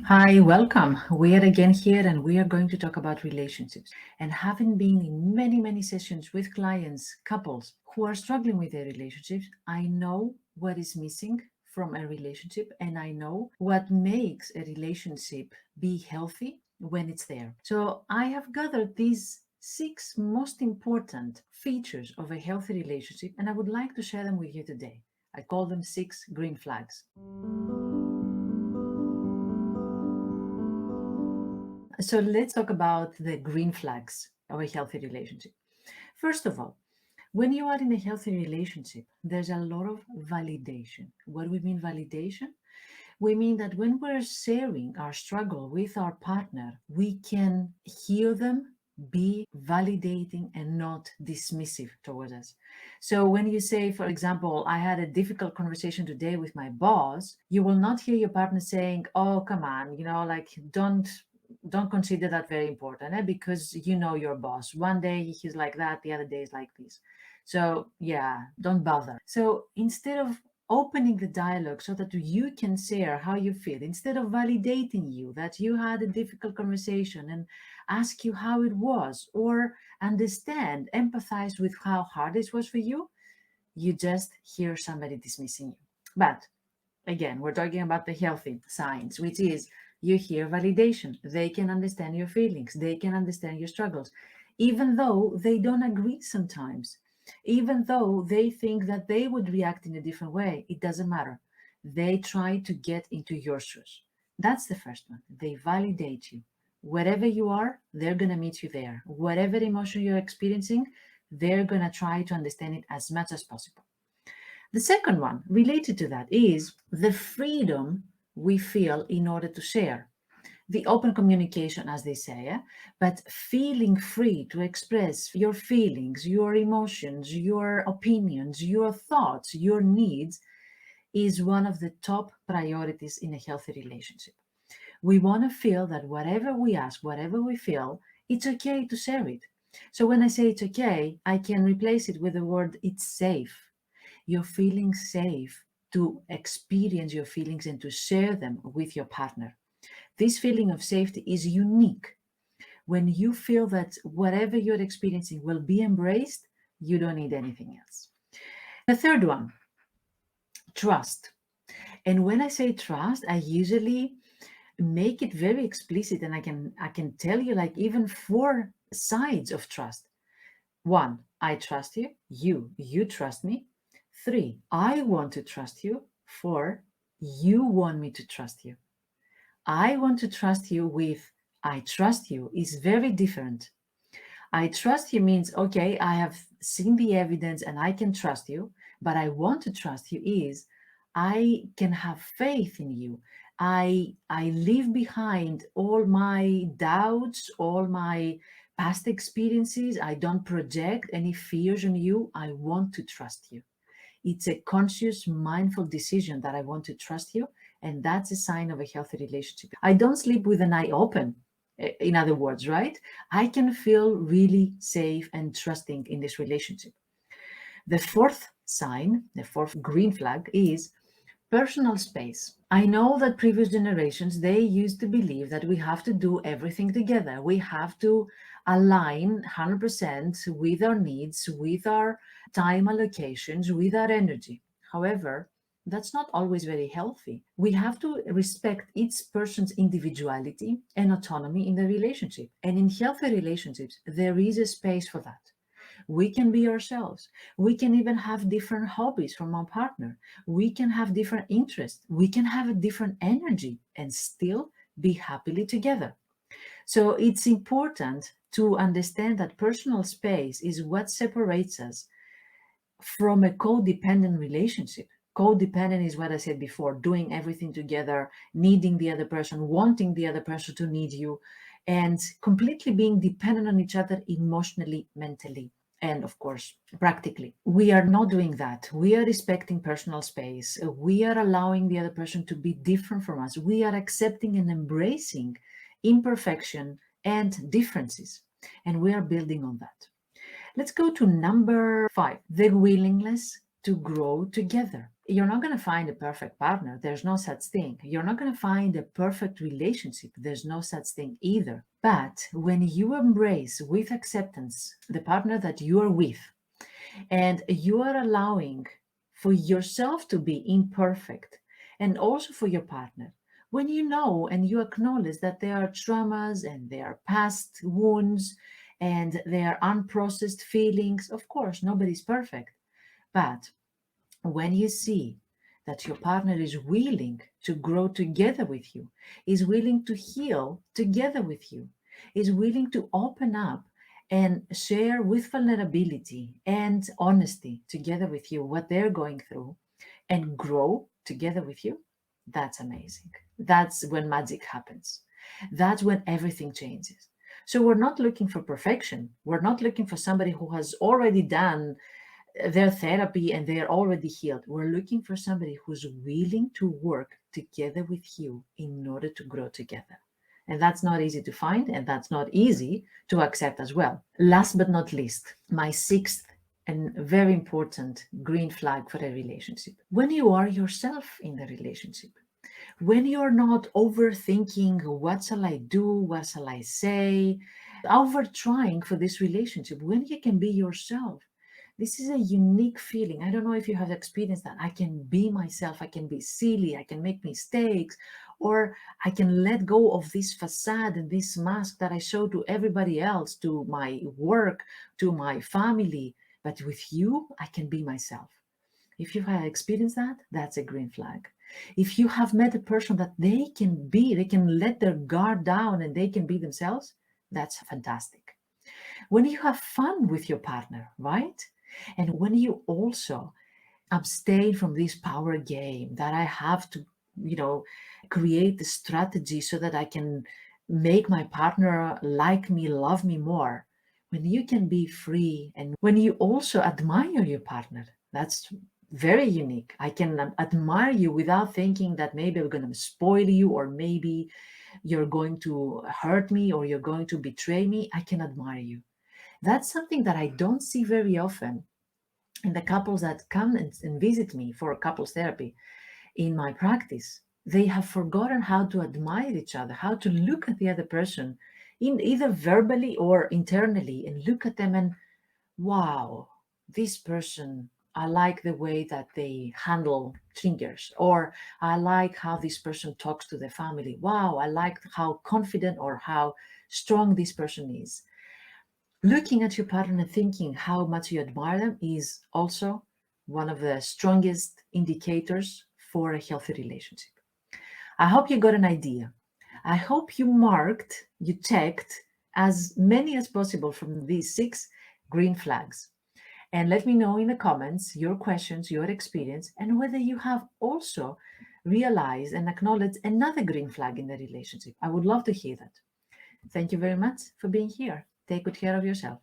Hi, welcome. We are again here and we are going to talk about relationships. And having been in many sessions with clients, couples who are struggling with their relationships, I know what is missing from a relationship and I know what makes a relationship be healthy when it's there. So I have gathered these 6 most important features of a healthy relationship and I would like to share them with you today. I call them 6 green flags. So let's talk about the green flags of a healthy relationship. First of all, when you are in a healthy relationship, there's a lot of validation. What do we mean validation? We mean that when we're sharing our struggle with our partner, we can hear them, be validating and not dismissive towards us. So when you say, for example, I had a difficult conversation today with my boss, you will not hear your partner saying, oh, come on, like don't consider that very important, because you know your boss. One day he's like that, the other day is like this. So yeah, don't bother. So instead of opening the dialogue so that you can share how you feel, instead of validating you that you had a difficult conversation and ask you how it was, or understand, empathize with how hard this was for you, you just hear somebody dismissing you. But again, we're talking about the healthy signs, which is you hear validation. They can understand your feelings, they can understand your struggles, even though they don't agree sometimes, even though they think that they would react in a different way. It doesn't matter. They try to get into your shoes. That's the first one. They validate you. Wherever you are, they're going to meet you there. Whatever emotion you're experiencing, they're going to try to understand it as much as possible. The second one related to that is the freedom we feel in order to share. The open communication, as they say, but feeling free to express your feelings, your emotions, your opinions, your thoughts, your needs is one of the top priorities in a healthy relationship. We want to feel that whatever we ask, whatever we feel, it's okay to share it. So when I say it's okay, I can replace it with the word it's safe. You're feeling safe to experience your feelings and to share them with your partner. This feeling of safety is unique. When you feel that whatever you're experiencing will be embraced, you don't need anything else. The third one, trust. And when I say trust, I usually make it very explicit, and I can tell you like even 4 sides of trust. 1, I trust you. You trust me. 3, I want to trust you. 4, you want me to trust you. I want to trust you with I trust you is very different. I trust you means, okay, I have seen the evidence and I can trust you, but I want to trust you is I can have faith in you. I leave behind all my doubts, all my past experiences. I don't project any fears on you. I want to trust you. It's a conscious, mindful decision that I want to trust you. And that's a sign of a healthy relationship. I don't sleep with an eye open. In other words, right? I can feel really safe and trusting in this relationship. The fourth sign, the fourth green flag is personal space. I know that previous generations, they used to believe that we have to do everything together. We have to align 100% with our needs, with our time allocations, with our energy. However, that's not always very healthy. We have to respect each person's individuality and autonomy in the relationship. And in healthy relationships, there is a space for that. We can be ourselves. We can even have different hobbies from our partner. We can have different interests. We can have a different energy and still be happily together. So it's important to understand that personal space is what separates us from a codependent relationship. Codependent is what I said before, doing everything together, needing the other person, wanting the other person to need you, and completely being dependent on each other emotionally, mentally, and of course, practically. We are not doing that. We are respecting personal space. We are allowing the other person to be different from us. We are accepting and embracing imperfection and differences, and we are building on that. Let's go to number 5, the willingness to grow together. You're not going to find a perfect partner. There's no such thing. You're not going to find a perfect relationship. There's no such thing either. But when you embrace with acceptance the partner that you are with, and you are allowing for yourself to be imperfect and also for your partner, when you know and you acknowledge that there are traumas and there are past wounds and there are unprocessed feelings, of course, nobody's perfect. But when you see that your partner is willing to grow together with you, is willing to heal together with you, is willing to open up and share with vulnerability and honesty together with you what they're going through and grow together with you, that's amazing. That's when magic happens. That's when everything changes. So we're not looking for perfection. We're not looking for somebody who has already done their therapy and they're already healed. We're looking for somebody who's willing to work together with you in order to grow together. And that's not easy to find, and that's not easy to accept as well. Last but not least, my sixth and very important green flag for a relationship. When you are yourself in the relationship, when you're not overthinking what shall I do, what shall I say, over trying for this relationship, when you can be yourself, this is a unique feeling. I don't know if you have experienced that. I can be myself, I can be silly, I can make mistakes, or I can let go of this facade and this mask that I show to everybody else, to my work, to my family. But with you, I can be myself. If you have experienced that, that's a green flag. If you have met a person that they can let their guard down and they can be themselves, that's fantastic. When you have fun with your partner, right? And when you also abstain from this power game that I have to, create the strategy so that I can make my partner like me, love me more. When you can be free and when you also admire your partner, that's very unique. I can admire you without thinking that maybe I'm going to spoil you or maybe you're going to hurt me or you're going to betray me. I can admire you. That's something that I don't see very often in the couples that come and visit me for couples therapy in my practice. They have forgotten how to admire each other, how to look at the other person in either verbally or internally and look at them and wow, this person, I like the way that they handle triggers, or I like how this person talks to the family. Wow, I like how confident or how strong this person is. Looking at your partner and thinking how much you admire them is also one of the strongest indicators for a healthy relationship. I hope you got an idea. I hope you checked as many as possible from these 6 green flags. And let me know in the comments your questions, your experience, and whether you have also realized and acknowledged another green flag in the relationship. I would love to hear that. Thank you very much for being here. Take good care of yourself.